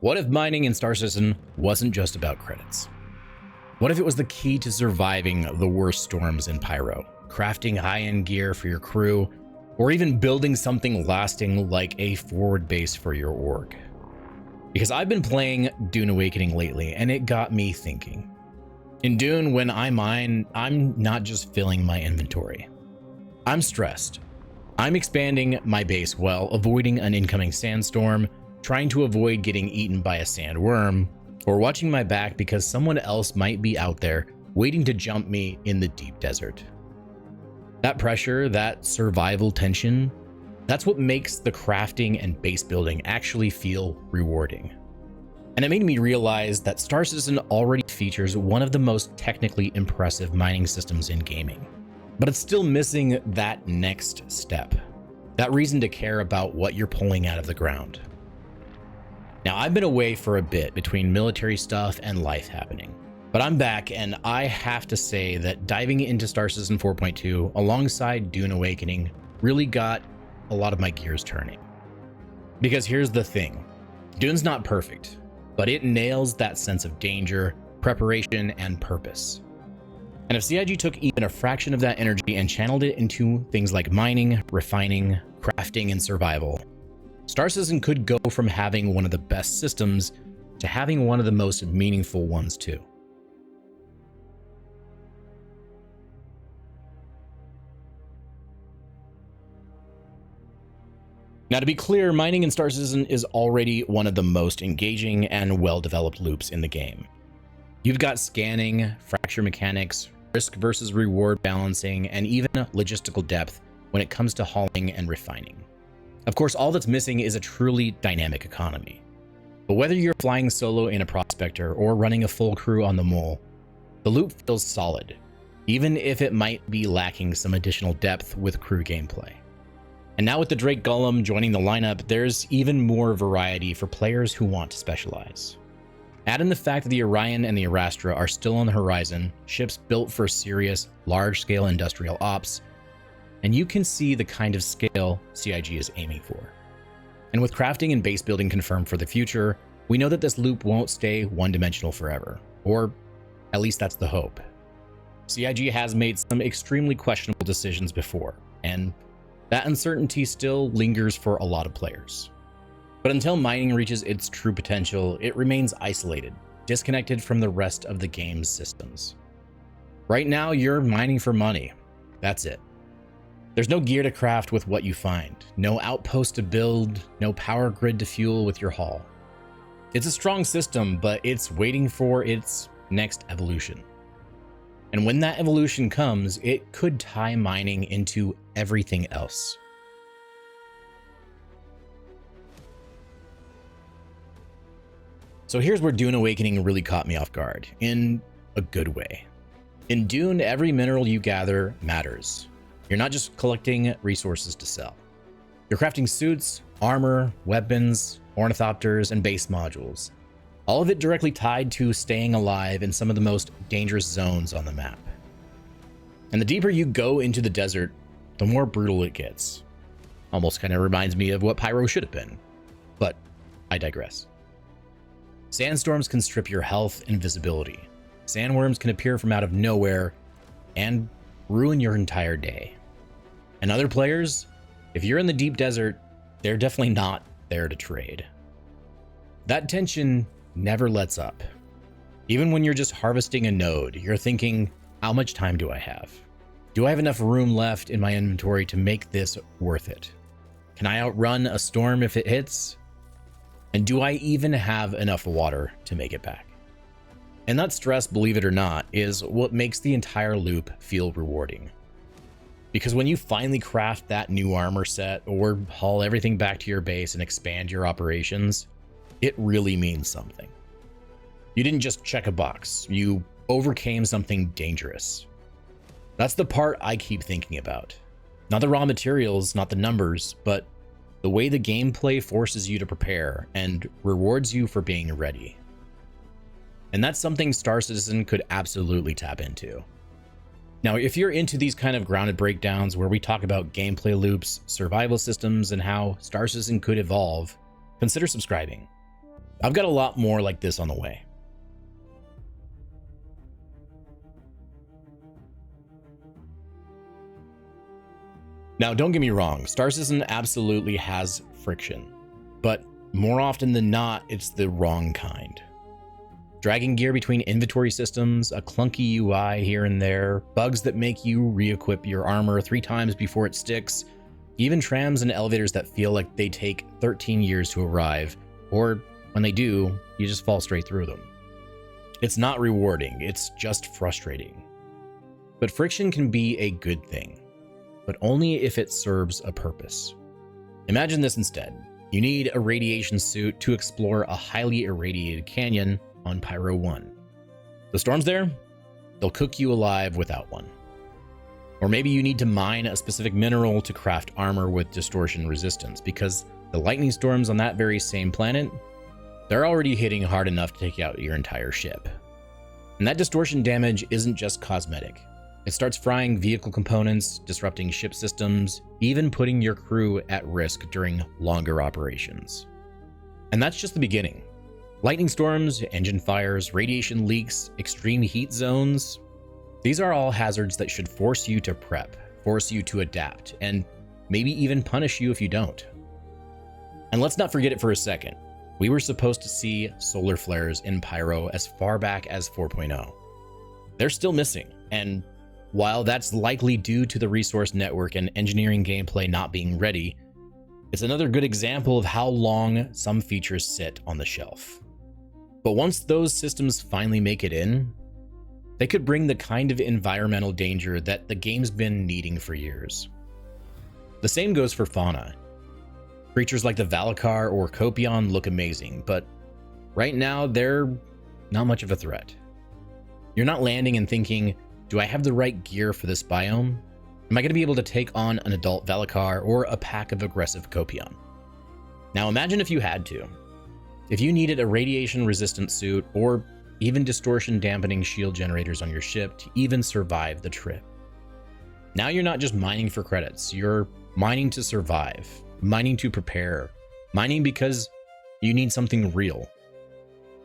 What if mining in Star Citizen wasn't just about credits? What if it was the key to surviving the worst storms in Pyro, crafting high-end gear for your crew, or even building something lasting like a forward base for your org? Because I've been playing Dune Awakening lately, and it got me thinking. In Dune, when I mine, I'm not just filling my inventory. I'm stressed. I'm expanding my base while avoiding an incoming sandstorm, trying to avoid getting eaten by a sandworm, or watching my back because someone else might be out there waiting to jump me in the deep desert. That pressure, that survival tension, that's what makes the crafting and base building actually feel rewarding. And it made me realize that Star Citizen already features one of the most technically impressive mining systems in gaming, but it's still missing that next step, that reason to care about what you're pulling out of the ground. Now, I've been away for a bit between military stuff and life happening, but I'm back, and I have to say that diving into Star Citizen 4.2 alongside Dune Awakening really got a lot of my gears turning. Because here's the thing, Dune's not perfect, but it nails that sense of danger, preparation, and purpose. And if CIG took even a fraction of that energy and channeled it into things like mining, refining, crafting, and survival, Star Citizen could go from having one of the best systems to having one of the most meaningful ones too. Now, to be clear, mining in Star Citizen is already one of the most engaging and well-developed loops in the game. You've got scanning, fracture mechanics, risk versus reward balancing, and even logistical depth when it comes to hauling and refining. Of course, all that's missing is a truly dynamic economy. But whether you're flying solo in a prospector or running a full crew on the mole, the loop feels solid, even if it might be lacking some additional depth with crew gameplay. And now with the Drake Golem joining the lineup, there's even more variety for players who want to specialize. Add in the fact that the Orion and the Arastra are still on the horizon, ships built for serious, large-scale industrial ops, and you can see the kind of scale CIG is aiming for. And with crafting and base building confirmed for the future, we know that this loop won't stay one-dimensional forever, or at least that's the hope. CIG has made some extremely questionable decisions before, and that uncertainty still lingers for a lot of players. But until mining reaches its true potential, it remains isolated, disconnected from the rest of the game's systems. Right now, you're mining for money. That's it. There's no gear to craft with what you find, no outpost to build, no power grid to fuel with your haul. It's a strong system, but it's waiting for its next evolution. And when that evolution comes, it could tie mining into everything else. So here's where Dune Awakening really caught me off guard, in a good way. In Dune, every mineral you gather matters. You're not just collecting resources to sell. You're crafting suits, armor, weapons, ornithopters, and base modules. All of it directly tied to staying alive in some of the most dangerous zones on the map. And the deeper you go into the desert, the more brutal it gets. Almost kind of reminds me of what Pyro should have been. But I digress. Sandstorms can strip your health and visibility. Sandworms can appear from out of nowhere and ruin your entire day. And other players, if you're in the deep desert, they're definitely not there to trade. That tension never lets up. Even when you're just harvesting a node, you're thinking, how much time do I have? Do I have enough room left in my inventory to make this worth it? Can I outrun a storm if it hits? And do I even have enough water to make it back? And that stress, believe it or not, is what makes the entire loop feel rewarding. Because when you finally craft that new armor set or haul everything back to your base and expand your operations, it really means something. You didn't just check a box, you overcame something dangerous. That's the part I keep thinking about. Not the raw materials, not the numbers, but the way the gameplay forces you to prepare and rewards you for being ready. And that's something Star Citizen could absolutely tap into. Now, if you're into these kind of grounded breakdowns where we talk about gameplay loops, survival systems, and how Star Citizen could evolve, consider subscribing. I've got a lot more like this on the way. Now, don't get me wrong, Star Citizen absolutely has friction, but more often than not, it's the wrong kind. Dragging gear between inventory systems, a clunky UI here and there, bugs that make you re-equip your armor 3 times before it sticks, even trams and elevators that feel like they take 13 years to arrive, or when they do, you just fall straight through them. It's not rewarding, it's just frustrating. But friction can be a good thing, but only if it serves a purpose. Imagine this instead. You need a radiation suit to explore a highly irradiated canyon on Pyro 1. The storm's there, they'll cook you alive without one. Or maybe you need to mine a specific mineral to craft armor with distortion resistance, because the lightning storms on that very same planet, they're already hitting hard enough to take out your entire ship. And that distortion damage isn't just cosmetic. It starts frying vehicle components, disrupting ship systems, even putting your crew at risk during longer operations. And that's just the beginning. Lightning storms, engine fires, radiation leaks, extreme heat zones, these are all hazards that should force you to prep, force you to adapt, and maybe even punish you if you don't. And let's not forget it for a second. We were supposed to see solar flares in Pyro as far back as 4.0. They're still missing, and while that's likely due to the resource network and engineering gameplay not being ready, it's another good example of how long some features sit on the shelf. But once those systems finally make it in, they could bring the kind of environmental danger that the game's been needing for years. The same goes for fauna. Creatures like the Valakar or Copion look amazing, but right now they're not much of a threat. You're not landing and thinking, do I have the right gear for this biome? Am I going to be able to take on an adult Valakar or a pack of aggressive Copion? Now imagine if you had to. If you needed a radiation-resistant suit or even distortion-dampening shield generators on your ship to even survive the trip. Now you're not just mining for credits, you're mining to survive, mining to prepare, mining because you need something real.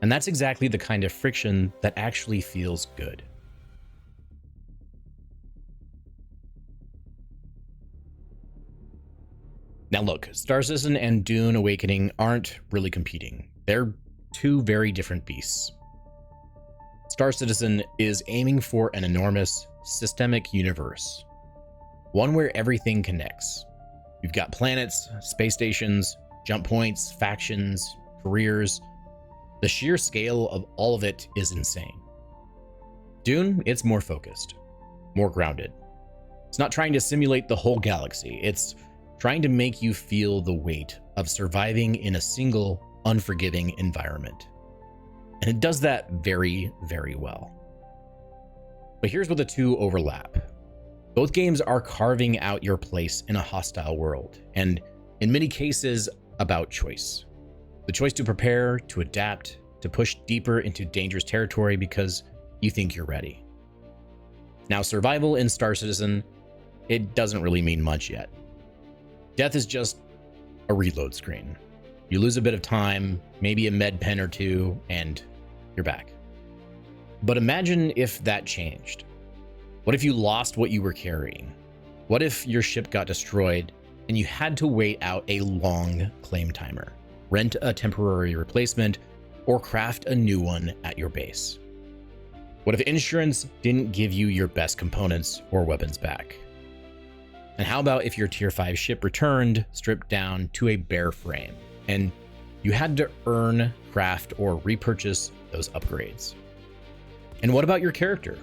And that's exactly the kind of friction that actually feels good. Now look, Star Citizen and Dune Awakening aren't really competing. They're two very different beasts. Star Citizen is aiming for an enormous, systemic universe. One where everything connects. You've got planets, space stations, jump points, factions, careers. The sheer scale of all of it is insane. Dune, it's more focused, more grounded. It's not trying to simulate the whole galaxy. It's trying to make you feel the weight of surviving in a single, unforgiving environment. And it does that very, very well. But here's where the two overlap. Both games are carving out your place in a hostile world, and in many cases, about choice. The choice to prepare, to adapt, to push deeper into dangerous territory because you think you're ready. Now, survival in Star Citizen, it doesn't really mean much yet. Death is just a reload screen. You lose a bit of time, maybe a med pen or two, and you're back. But imagine if that changed. What if you lost what you were carrying? What if your ship got destroyed and you had to wait out a long claim timer, rent a temporary replacement, or craft a new one at your base? What if insurance didn't give you your best components or weapons back? And how about if your tier 5 ship returned, stripped down to a bare frame, and you had to earn, craft, or repurchase those upgrades? And what about your character?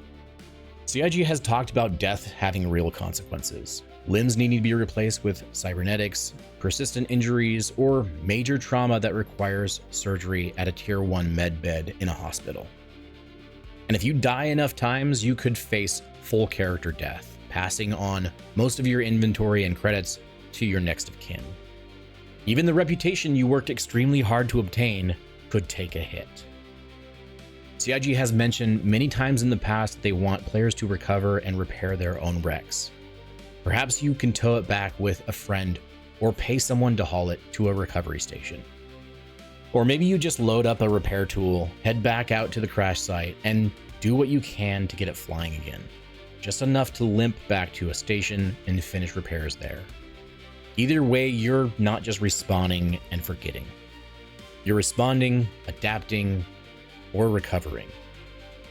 CIG has talked about death having real consequences. Limbs needing to be replaced with cybernetics, persistent injuries, or major trauma that requires surgery at a tier 1 med bed in a hospital. And if you die enough times, you could face full character death, passing on most of your inventory and credits to your next of kin. Even the reputation you worked extremely hard to obtain could take a hit. CIG has mentioned many times in the past they want players to recover and repair their own wrecks. Perhaps you can tow it back with a friend or pay someone to haul it to a recovery station. Or maybe you just load up a repair tool, head back out to the crash site, and do what you can to get it flying again. Just enough to limp back to a station and finish repairs there. Either way, you're not just respawning and forgetting. You're responding, adapting, or recovering.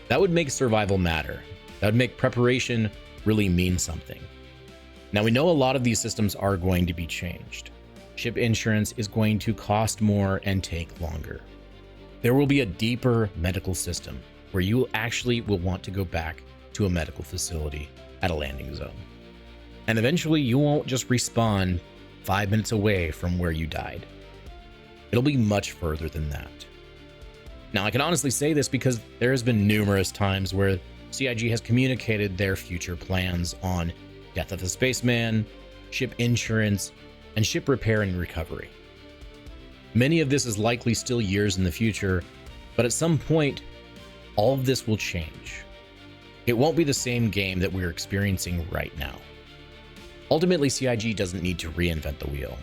That would make survival matter. That would make preparation really mean something. Now, we know a lot of these systems are going to be changed. Ship insurance is going to cost more and take longer. There will be a deeper medical system where you actually will want to go back to a medical facility at a landing zone. And eventually you won't just respawn 5 minutes away from where you died. It'll be much further than that. Now, I can honestly say this because there has been numerous times where CIG has communicated their future plans on death of a spaceman, ship insurance, and ship repair and recovery. Many of this is likely still years in the future, but at some point, all of this will change. It won't be the same game that we're experiencing right now. Ultimately, CIG doesn't need to reinvent the wheel.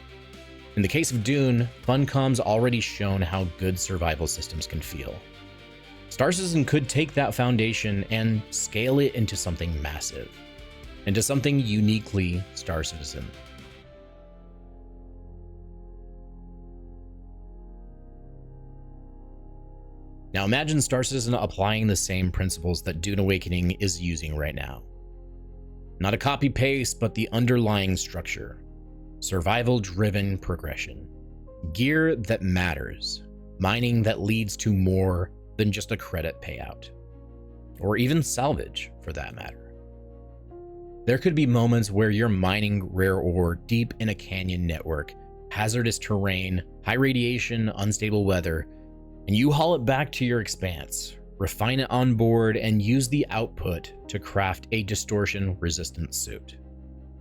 In the case of Dune, Funcom's already shown how good survival systems can feel. Star Citizen could take that foundation and scale it into something massive, into something uniquely Star Citizen. Now imagine Star Citizen applying the same principles that Dune Awakening is using right now. Not a copy-paste, but the underlying structure. Survival-driven progression. Gear that matters. Mining that leads to more than just a credit payout. Or even salvage, for that matter. There could be moments where you're mining rare ore deep in a canyon network, hazardous terrain, high radiation, unstable weather, and you haul it back to your expanse, refine it on board, and use the output to craft a distortion-resistant suit.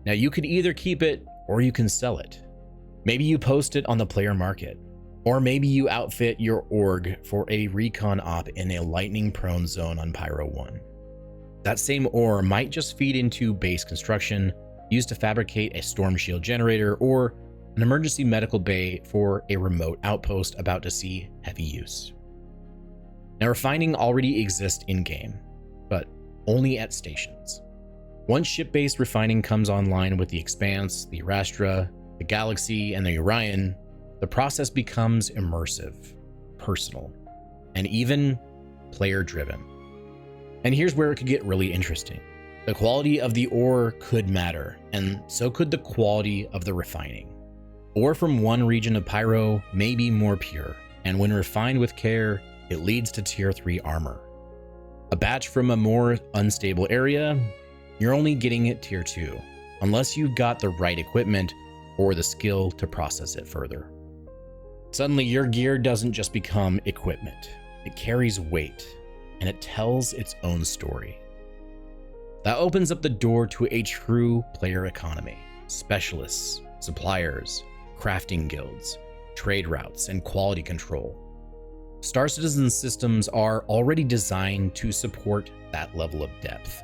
Now, you could either keep it or you can sell it. Maybe you post it on the player market, or maybe you outfit your org for a recon op in a lightning-prone zone on Pyro 1. That same ore might just feed into base construction, used to fabricate a storm shield generator, or an emergency medical bay for a remote outpost about to see heavy use. Now, refining already exists in-game, but only at stations. Once ship-based refining comes online with the Expanse, the Arastra, the Galaxy, and the Orion, the process becomes immersive, personal, and even player-driven. And here's where it could get really interesting. The quality of the ore could matter, and so could the quality of the refining. Ore from one region of Pyro may be more pure, and when refined with care, it leads to Tier 3 armor. A batch from a more unstable area, you're only getting it Tier 2, unless you've got the right equipment or the skill to process it further. Suddenly, your gear doesn't just become equipment. It carries weight, and it tells its own story. That opens up the door to a true player economy. Specialists, suppliers, crafting guilds, trade routes, and quality control. Star Citizen systems are already designed to support that level of depth.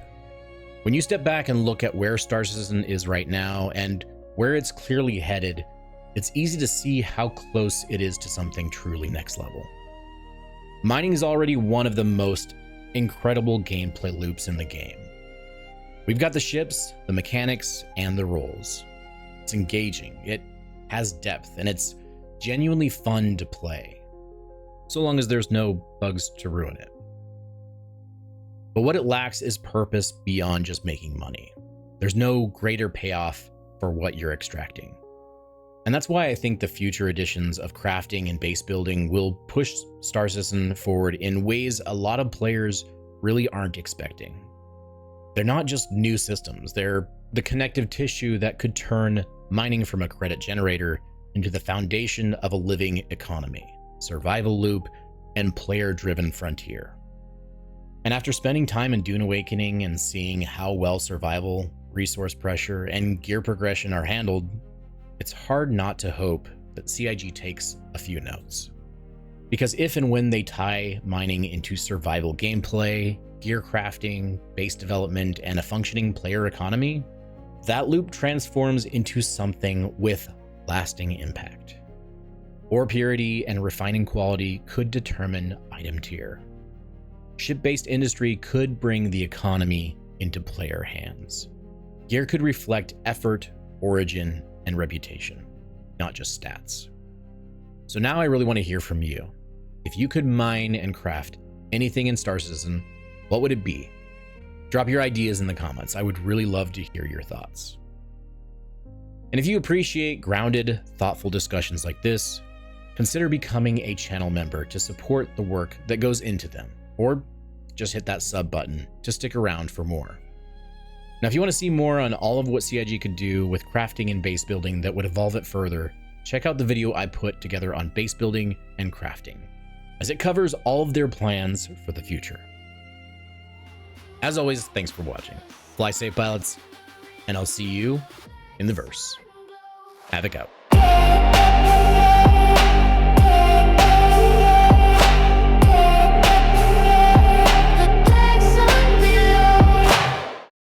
When you step back and look at where Star Citizen is right now and where it's clearly headed, it's easy to see how close it is to something truly next level. Mining is already one of the most incredible gameplay loops in the game. We've got the ships, the mechanics, and the roles. It's engaging, it has depth, and it's genuinely fun to play, so long as there's no bugs to ruin it. But what it lacks is purpose beyond just making money. There's no greater payoff for what you're extracting. And that's why I think the future editions of crafting and base building will push Star Citizen forward in ways a lot of players really aren't expecting. They're not just new systems, they're the connective tissue that could turn mining from a credit generator into the foundation of a living economy, survival loop, and player-driven frontier. And after spending time in Dune Awakening and seeing how well survival, resource pressure, and gear progression are handled, it's hard not to hope that CIG takes a few notes. Because if and when they tie mining into survival gameplay, gear crafting, base development, and a functioning player economy, that loop transforms into something with lasting impact. Ore purity and refining quality could determine item tier. Ship-based industry could bring the economy into player hands. Gear could reflect effort, origin, and reputation, not just stats. So now I really want to hear from you. If you could mine and craft anything in Star Citizen, what would it be? Drop your ideas in the comments. I would really love to hear your thoughts. And if you appreciate grounded, thoughtful discussions like this, consider becoming a channel member to support the work that goes into them, or just hit that sub button to stick around for more. Now, if you want to see more on all of what CIG could do with crafting and base building that would evolve it further, check out the video I put together on base building and crafting, as it covers all of their plans for the future. As always, thanks for watching. Fly safe, pilots, and I'll see you in the verse. Havoc out.